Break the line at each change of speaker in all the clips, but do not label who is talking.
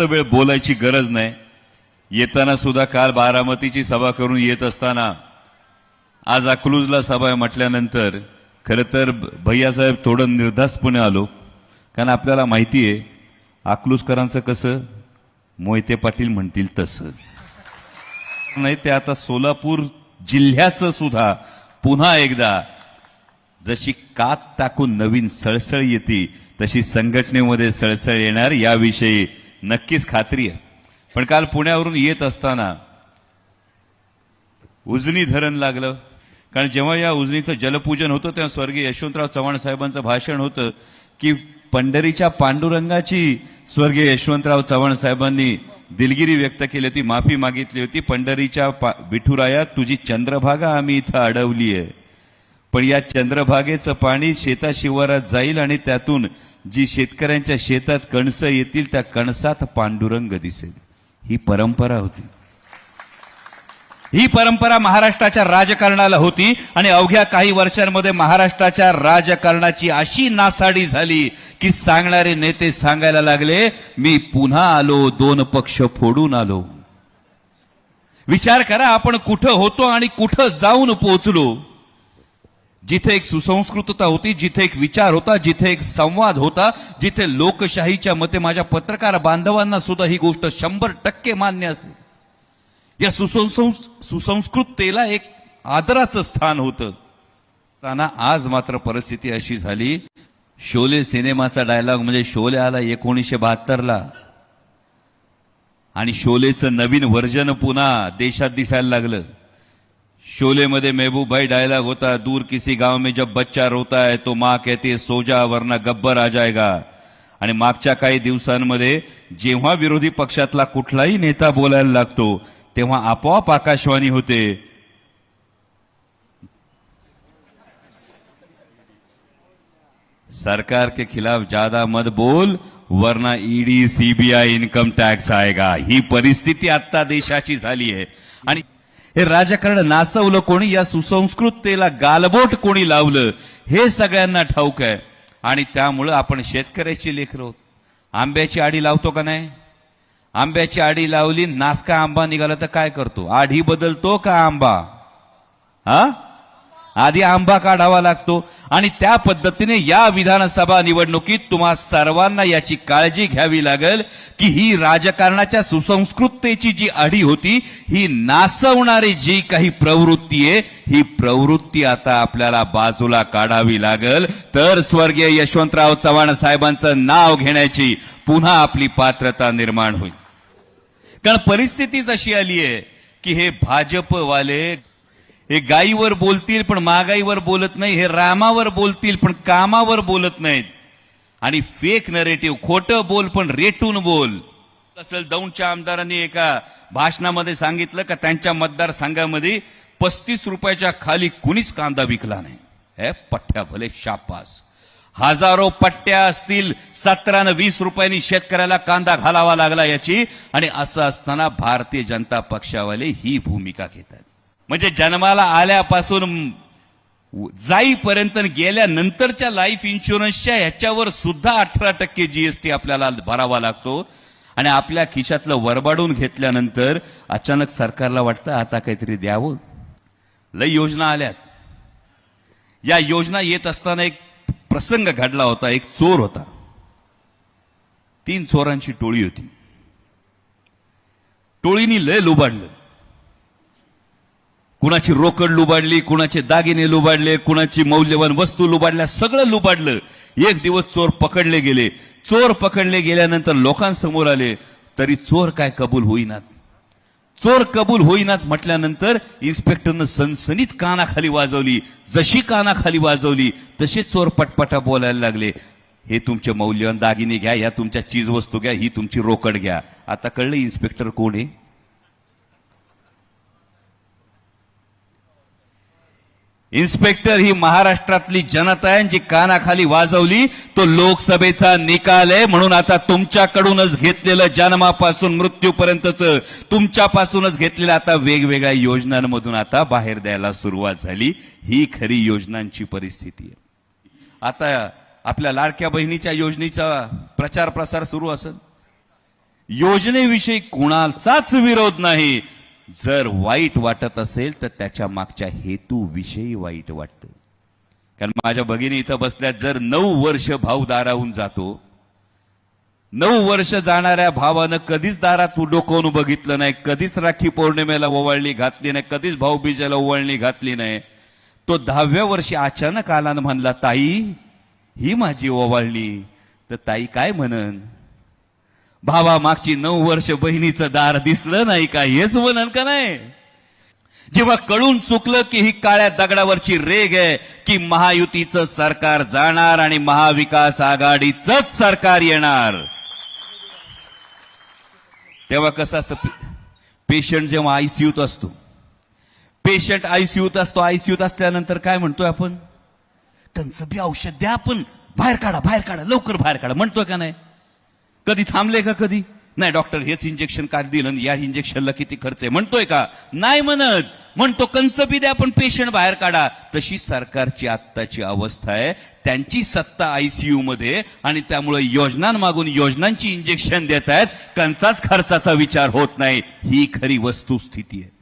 जास्त वेळ बोलायची गरज नाही। येताना सुद्धा काल बारामतीची सभा करून येत असताना आज अकलूजला सभा म्हटल्यानंतर खरं तर भैयासाहेब थोडं निर्धास्तपणे आलो, कारण आपल्याला माहिती आहे अकलूजकरांचं कसं मोहिते पाटील म्हणतील तसं नाही। ते आता सोलापूर जिल्ह्याचं सुद्धा पुन्हा एकदा जशी कात टाकून नवीन सळसळ येते तशी संघटनेमध्ये सळसळ येणार याविषयी नक्कीच खात्री आहे। पण काल पुण्यावरून येत असताना उजनी धरण लागलं, कारण जेव्हा या उजनीचं जलपूजन होतं तेव्हा स्वर्गीय यशवंतराव चव्हाण साहेबांचं भाषण होतं की पंढरीच्या पांडुरंगाची स्वर्गीय यशवंतराव चव्हाण साहेबांनी दिलगिरी व्यक्त केली होती, माफी मागितली होती। पंढरीच्या विठुराया तुझी चंद्रभागा आम्ही इथं अडवली आहे, पण या चंद्रभागेचं पाणी शेताशिवारात जाईल आणि त्यातून जी शेतकऱ्यांच्या शेतात कणसं येतील त्या कणसात पांडुरंग दिसेल। ही परंपरा होती, ही परंपरा महाराष्ट्राच्या राजकारणाला होती आणि अवघ्या काही वर्षांमध्ये महाराष्ट्राच्या राजकारणाची अशी नासाडी झाली की सांगणारे नेते सांगायला लागले मी पुन्हा आलो, दोन पक्ष फोडून आलो। विचार करा आपण कुठं होतो आणि कुठं जाऊन पोहोचलो। जिथे एक सुसंस्कृतता होती, जिथे एक विचार होता, जिथे एक संवाद होता, जिथे लोकशाहीच्या मते माझ्या पत्रकार बांधवांना सुद्धा ही गोष्ट 100% मान्य असेल। या सुसंस्कृततेला एक आदराचं स्थान होतं। आज मात्र परिस्थिती अशी झाली, शोले सिनेमाचा डायलॉग म्हणजे शोले आला 1972ला आणि शोलेचं नवीन व्हर्जन पुन्हा देशात दिसायला लागलं। शोले मध्ये महबूब भाई डायलॉग होता, दूर किसी गांव में जब बच्चा रोता है तो मां कहती है सो जा वरना गब्बर आ जाएगा। आणि मागच्या काही दिवसांमध्ये जेव्हा विरोधी पक्षातला कुठलाही नेता बोलायला लागतो तेव्हा आपोआप आकाशवाणी होते, सरकार के खिलाफ ज्यादा मत बोल Verna ED CBI income tax आएगा। ही परिस्थिती आता देशाची झाली आहे आणि हे राजकारण नासवलं कोणी, या सुसंस्कृततेला गालबोट कोणी लावलं हे सगळ्यांना ठाऊक आहे। आणि त्यामुळे आपण शेतकऱ्याची लेकरं आहोत। आंब्याची आडी लावतो का नाही? आंब्याची आडी लावली, नासका आंबा निघाला तर काय करतो? आढी बदलतो का आंबा? आधी आंबा काढावा लागतो। आणि त्या पद्धतीने या विधानसभा निवडणुकीत तुम्हा सर्वांना याची काळजी घ्यावी लागेल की ही राजकारणाच्या सुसंस्कृततेची जी आढी होती, ही नासवणारी जी काही प्रवृत्ती आहे, ही प्रवृत्ती आता आपल्याला बाजूला काढावी लागेल, तर स्वर्गीय यशवंतराव चव्हाण साहेबांचं नाव घेण्याची पुन्हा आपली पात्रता निर्माण होईल। कारण परिस्थितीच अशी आली आहे की हे भाजपवाले हे गाईवर बोलतील पण महागाईवर बोलत नाही, हे रामावर बोलतील पण कामावर बोलत नाहीत। आणि फेक नरेटिव्ह, खोटं बोल पण रेटून बोल। असेल दौंडच्या आमदारांनी एका भाषणामध्ये सांगितलं का त्यांच्या मतदारसंघामध्ये 35 रुपयाच्या खाली कुणीच कांदा विकला नाही। हे पट्ट्या भले शाबास, हजारो पट्ट्या असतील, 17 न 20 रुपयांनी शेतकऱ्याला कांदा घालावा लागला याची। आणि असं असताना भारतीय जनता पक्षावाले ही भूमिका घेतात, म्हणजे जन्माला आल्यापासून जाईपर्यंत गेल्यानंतरच्या लाईफ इन्शुरन्सच्या ह्याच्यावर सुद्धा 18% जीएसटी आपल्याला भरावा लागतो। आणि आपल्या खिशातलं वरबाडून घेतल्यानंतर अचानक सरकारला वाटतं आता काहीतरी द्यावं। लय योजना आल्यात। या योजना येत असताना एक प्रसंग घडला होता। एक चोर होता, 3 चोरांची टोळी होती। टोळीनी लय लुबाडलं, कुणाची रोकड लुबाडली, कुणाचे दागिने लुबाडले, कुणाची मौल्यवान वस्तू लुबाडल्या, सगळं लुबाडलं। एक दिवस चोर पकडले गेले। चोर पकडले गेल्यानंतर लोकांसमोर आले तरी चोर काय कबूल होईनात। चोर कबूल होईनात म्हटल्यानंतर इन्स्पेक्टरनं सनसनीत कानाखाली वाजवली। जशी कानाखाली वाजवली तसे चोर पटपटा बोलायला लागले, हे तुमचे मौल्यवान दागिने घ्या, या तुमच्या चीज वस्तू घ्या, ही तुमची रोकड घ्या। आता कळलं इन्स्पेक्टर कोण आहे? इन्स्पेक्टर ही महाराष्ट्रातली जनता आहे, जी कानाखाली वाजवली तो लोकसभेचा निकाल आहे। म्हणून आता तुमच्याकडूनच घेतलेलं जन्मापासून मृत्यूपर्यंतचं तुमच्यापासूनच घेतलेलं आता वेगवेगळ्या योजनांमधून आता बाहेर द्यायला सुरुवात झाली। ही खरी योजनांची परिस्थिती आहे। आता आपल्या लाडक्या बहिणीच्या योजनेचा प्रचार प्रसार सुरू असेल। योजनेविषयी कुणाचाच विरोध नाही. जर वाईट वाटत असेल तर त्याच्या मागच्या हेतूविषयी वाईट वाटतं. कारण माझ्या भगिनी इथं बसल्यात, जर 9 वर्ष भाऊ दाराहून जातो, 9 वर्ष जाणाऱ्या भावानं कधीच दारात डोकावून बघितलं नाही, कधीच राखी पौर्णिमेला ओवाळणी घातली नाही, कधीच भाऊबीजेला ओवाळणी घातली नाही. तो 10व्या वर्षी अचानक आला आणि म्हणला, ताई ही माझी ओवाळणी. तर ताई काय म्हणन? भावा मागची 9 वर्ष बहिणीचं दार दिसलं नाही का, हेच म्हणन का नाही? जेव्हा कळून चुकलं की ही काळ्या दगडावरची रेग आहे, की महायुतीचं सरकार जाणार आणि महाविकास आघाडीचंच सरकार येणार, तेव्हा कसं असतं, पेशंट जेव्हा आयसीयूत असतो, पेशंट आयसीयूत असतो, आयसीयूत असल्यानंतर काय म्हणतोय आपण? कंचबी औषध द्या, आपण बाहेर काढा, बाहेर काढा, लवकर बाहेर काढा म्हणतोय का नाही? कधी थांबले का? कधी नाही. डॉक्टर हेच इंजेक्शन का दिलं, या इंजेक्शनला किती खर्च आहे म्हणतोय का? नाही म्हणत. म्हणतो कंचबी द्या पण पेशंट बाहेर काढा. तशी सरकारची आत्ताची अवस्था आहे. त्यांची सत्ता आयसीयू मध्ये आणि त्यामुळे योजनांमागून योजनांची इंजेक्शन देत आहेत, कंचाच खर्चाचा विचार होत नाही. ही खरी वस्तुस्थिती आहे.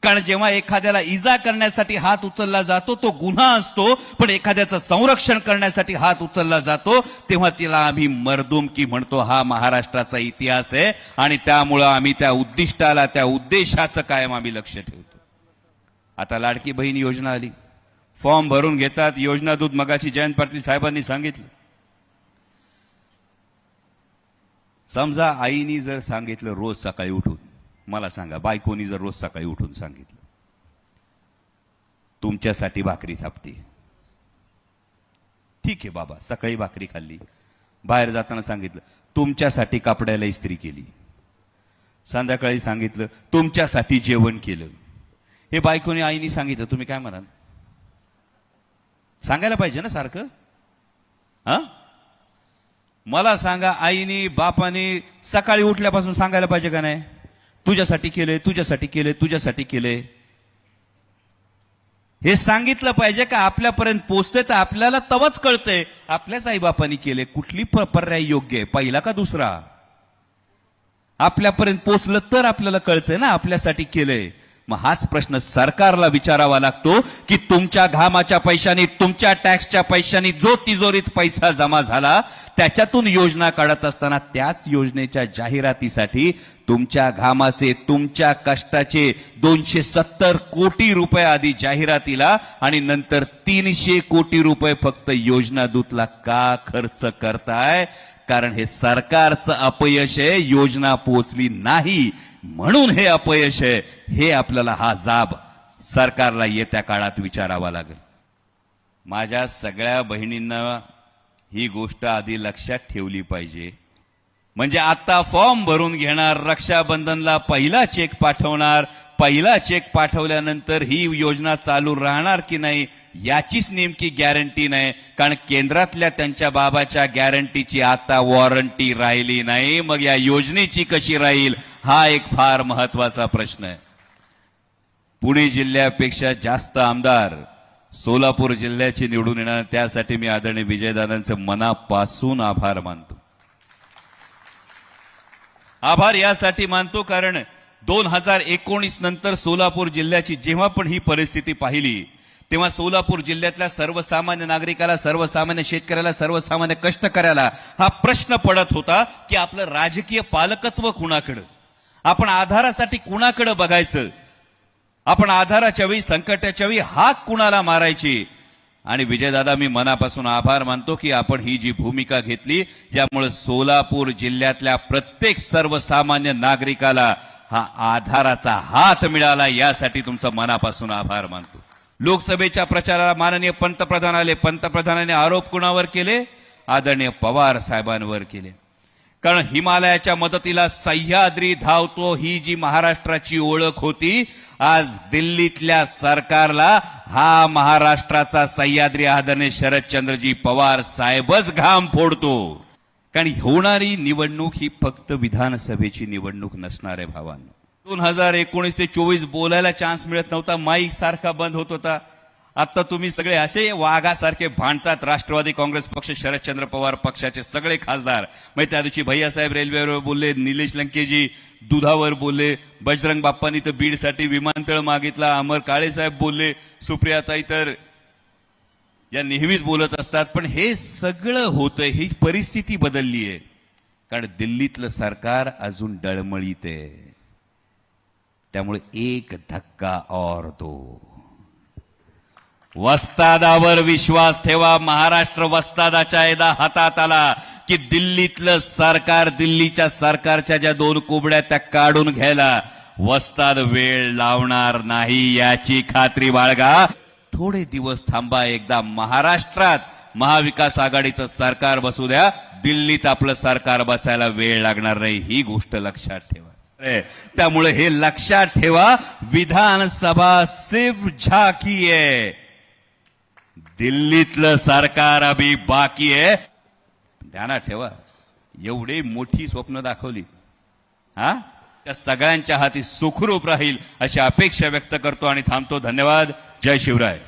कारण जेव्हा एखाद्याला इजा करण्यासाठी हात उचलला जातो तो गुन्हा असतो, पण एखाद्याचं संरक्षण करण्यासाठी हात उचलला जातो तेव्हा तिला आम्ही मर्दुमकी म्हणतो. हा महाराष्ट्राचा इतिहास आहे आणि त्यामुळं आम्ही त्या उद्दिष्टाला, त्या उद्देशाचं कायम आम्ही लक्ष ठेवतो. आता लाडकी बहीण योजना आली, फॉर्म भरून घेतात. योजना दूत मगाची जयंत पाटील साहेबांनी सांगितलं. समजा आईनी जर सांगितलं रोज सकाळी उठून, मला सांगा बायकोनी जर रोज सकाळी उठून सांगितलं तुमच्यासाठी भाकरी थापते, ठीक आहे बाबा, सकाळी भाकरी खाल्ली. बाहेर जाताना सांगितलं तुमच्यासाठी कपड्याला इस्त्री केली, संध्याकाळी सांगितलं तुमच्यासाठी जेवण केलं. हे बायकोनी आईनी सांगितलं, तुम्ही काय म्हणाल? सांगायला पाहिजे ना सारखं. हा, मला सांगा, आईनी बापानी सकाळी उठल्यापासून सांगायला पाहिजे का नाही? तुझ्यासाठी केले, तुझ्यासाठी केले, तुझ्यासाठी केले. हे सांगितलं पाहिजे का? आपल्यापर्यंत पोचते तर आपल्याला तवच कळतंय आपल्याच आईबापांनी केले, कुठली पर्याय योग्य आहे, पहिला का दुसरा. आपल्यापर्यंत पोचलं तर आपल्याला कळतंय ना आपल्यासाठी केलंय. मग हाच प्रश्न सरकारला विचारावा लागतो की तुमच्या घामाच्या पैशानी, तुमच्या टॅक्सच्या पैशानी जो तिजोरीत पैसा जमा झाला त्याच्यातून योजना काढत असताना त्याच योजनेच्या जाहिरातीसाठी तुमच्या घामाचे, तुमच्या कष्टाचे 270 कोटी रुपये आधी जाहिरातीला आणि नंतर 300 कोटी रुपये फक्त योजना दूतला का खर्च करताय? कारण हे सरकारचं अपयश आहे, योजना पोहोचली नाही म्हणून हे अपयश आहे. हे आपल्याला हा जाब सरकारला येत्या काळात विचारावा लागेल. माझ्या सगळ्या बहिणींना ही गोष्ट आधी लक्षात ठेवली पाहिजे. म्हणजे आता फॉर्म भरून घेणार, रक्षाबंधनला पहिला चेक पाठवणार, पहिला चेक पाठवल्यानंतर ही योजना चालू राहणार की नाही याचीच नेमकी गॅरंटी नाही. कारण केंद्रातल्या त्यांच्या बाबाच्या गॅरंटीची आता वॉरंटी राहिली नाही. मग या योजनेची कशी राहील हा एक फार महत्वाचा प्रश्न आहे. पुणे जिल्ह्यापेक्षा जास्त आमदार सोलापूर जिल्ह्याचे निवडून येणार, त्यासाठी मी आदरणीय विजयदादांचे मनापासून आभार मानतो. आभार यासाठी मानतो कारण 2019 नंतर सोलापूर जिल्ह्याची जेव्हा पण ही परिस्थिती पाहिली तेव्हा सोलापूर जिल्ह्यातल्या सर्वसामान्य नागरिकाला, सर्वसामान्य शेतकऱ्याला, सर्वसामान्य कष्टकऱ्याला हा प्रश्न पडत होता की आपलं राजकीय पालकत्व कुणाकडे, आपण आधारासाठी कुणाकडे बघायचं, आपण आधाराच्या वेळी, संकटाच्या वेळी हाक कुणाला मारायची. आणि विजयदादा मी मनापासून आभार मानतो की आपण ही जी भूमिका घेतली यामुळे सोलापूर जिल्ह्यातल्या प्रत्येक सर्वसामान्य नागरिकाला हा आधाराचा हात मिळाला. यासाठी तुमचा मनापासून आभार मानतो. लोकसभेच्या प्रचाराला माननीय पंतप्रधान आले. पंतप्रधानांनी आरोप कुणावर केले? आदरणीय पवार साहेबांवर केले. कारण हिमालयाच्या मदतीला सह्याद्री धावतो ही जी महाराष्ट्राची ओळख होती, आज दिल्लीतल्या सरकारला हा महाराष्ट्राचा सह्याद्री आदरणीय शरदचंद्रजी पवार साहेबच घाम फोडतो. कारण होणारी निवडणूक ही फक्त विधानसभेची निवडणूक नसणार आहे भावांनो. 2019 ते 24 बोलायला चान्स मिळत नव्हता, माईक सारखा बंद होत होता. आता तुम्ही सगळे असे वाघासारखे भांडतात. राष्ट्रवादी काँग्रेस पक्ष, शरदचंद्र पवार पक्षाचे सगळे खासदार. मग त्या दिवशी भैयासाहेब रेल्वेवर बोलले, निलेश लंकेजी दुधावर बोलले, बजरंग बाप्पांनी तर बीडसाठी विमानतळ मागितला, अमर काळेसाहेब बोलले, सुप्रियाताई तर या नेहमीच बोलत असतात. पण हे सगळं होतंय, ही परिस्थिती बदलली आहे. कारण दिल्लीतलं सरकार अजून डळमळीत आहे. त्यामुळे एक धक्का और दो. वस्तादावर विश्वास ठेवा. महाराष्ट्र वस्तादाच्या एकदा हातात आला की दिल्लीतलं सरकार, दिल्लीच्या सरकारच्या ज्या 2 कोबड्या त्या काढून घ्यायला वस्ताद वेळ लावणार नाही, याची खात्री बाळगा. थोडे दिवस थांबा. एकदा महाराष्ट्रात महाविकास आघाडीचं सरकार बसू द्या. दिल्लीत आपलं सरकार बसायला वेळ लागणार नाही, ही गोष्ट लक्षात ठेवा. त्यामुळे हे लक्षात ठेवा, विधानसभा सिर्फ झाकी आहे, दिल्लीतलं सरकार अभी बाकी आहे. ध्यानात ठेवा, एवढी मोठी स्वप्न दाखवली, त्या सगळ्यांच्या हाती सुखरूप राहील अशी अपेक्षा व्यक्त करतो आणि थांबतो. धन्यवाद. जय शिवराय.